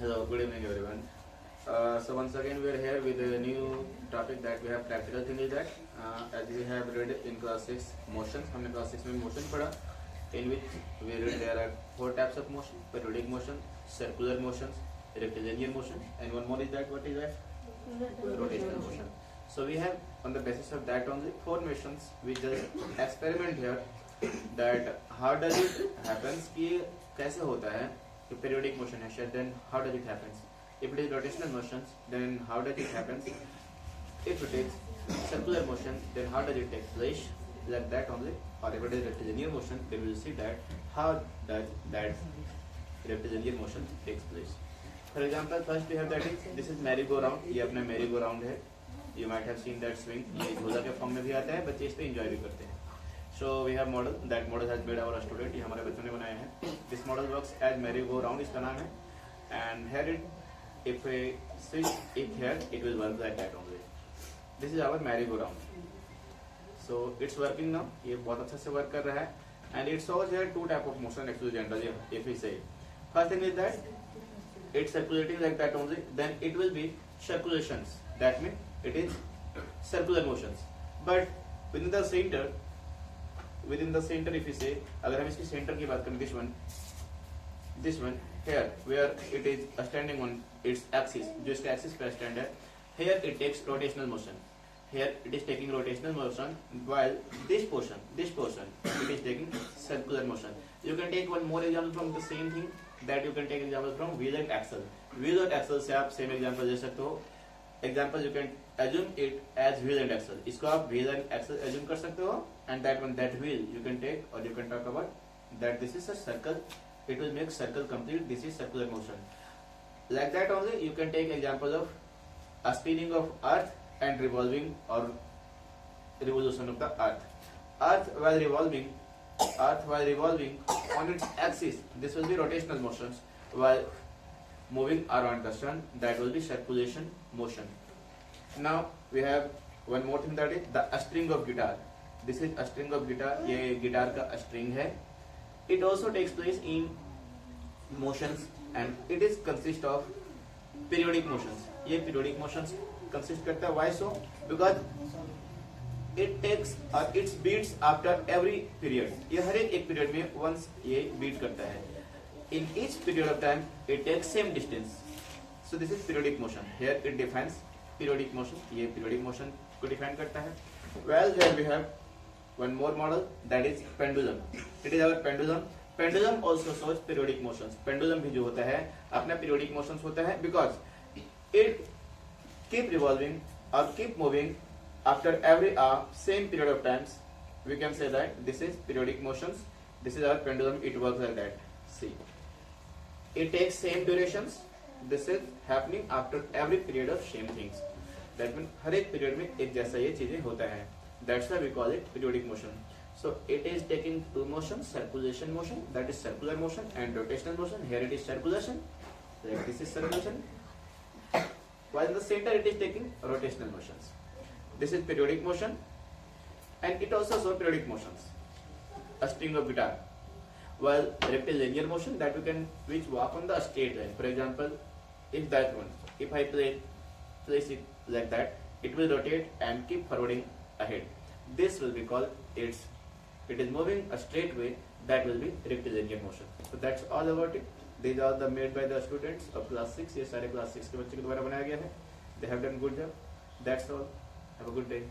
Hello, good evening everyone. So once again we are here with a new topic that we have practical thing is that as we have read in class 6 motions, हमने class 6 में motion पढ़ा in which we read there are 4 types of motion: periodic motion, circular motions, rectilinear motion, and one more is that what is that? Rotational motion. So we have on the basis of that only 4 motions. We just experiment here that how does it happens कि कैसे होता है कि periodic motion है, then how does it happens? If it is rotational motions, then how does it happens? If it is circular motion, then how does it take place? Like that only. Or if it is rectilinear motion, then we will see that how does that rectilinear motion takes place. For example, first we have that is this is merry-go-round. ये अपना merry-go-round है. You might have seen that swing. ये झूला के form में भी आता है, बच्चे इस पे enjoy भी करते हैं. So we have model. That model has made our student. ये हमारे बच्चों ने बनाया है. This model works as merry-go-round. इसका नाम है. And here it, if we switch it here, it will work like that only. This is our merry-go-round. So it's working now. ये बहुत अच्छा से work कर रहा है. And it shows here 2 type of motion actually generally. If we say, first thing is that it's circulating like that only. Then it will be circulations. That means it is circular motions. But within the center if you say, अगर हम इसकी center की बात करें, this one here where it is standing on its axis, जो इसका axis पे stand है, here it takes rotational motion. Here it is taking rotational motion, while this portion it is taking circular motion. You can take one more example from the same thing, that you can take example from wheel and axle. Wheel और axle से आप same example ले सकते हो. Example you can assume it as wheel and axle. इसको आप wheel and axle assume कर सकते हो, and that wheel you can take, or you can talk about that this is a circle. It will make circle complete. This is circular motion. Like that only you can take example of a spinning of earth and revolving or revolution of the earth. Earth while revolving on its axis, this will be rotational motions, while moving around the sun, that will be circulation motion. Now we have one more thing, that is the string of guitar. This is a string of guitar. ये guitar का string है. It also takes place in motions and it is consist of periodic motions. ये periodic motions consist करता है. Why so? Because it takes or it beats after every period. ये हर एक period में once ये beat करता है. In each period of time, it takes same distance. So this is periodic motion. Here it defines periodic motion. ये periodic motion को define करता है. Well, here we have one more model, that is pendulum. It is our pendulum. Pendulum also shows periodic motions. Pendulum भी जो होता है अपना periodic motions होता है, because it keep revolving or keep moving after every same period of times. We can say that this is periodic motions. This is our pendulum. It works like that. See, it takes same durations. This is happening after every period of same things. That means हर एक period में एक जैसा ये चीजें होता है. That's why we call it periodic motion. So it is taking 2 motions: circulation motion, that is circular motion, and rotational motion. Here it is circulation, like this is circulation, while in the center it is taking rotational motions. This is periodic motion, and it also shows periodic motions. A string of guitar. While rectilinear motion, that which walk on the straight line. For example, if that one, if I place it like that, it will rotate and keep forwarding ahead. This will be called it is moving a straight way. That will be rectilinear motion. So that's all about it. These are the made by the students of class 6. ये सारे class 6 के बच्चों के द्वारा बनाया गया है. They have done good job. That's all. Have a good day.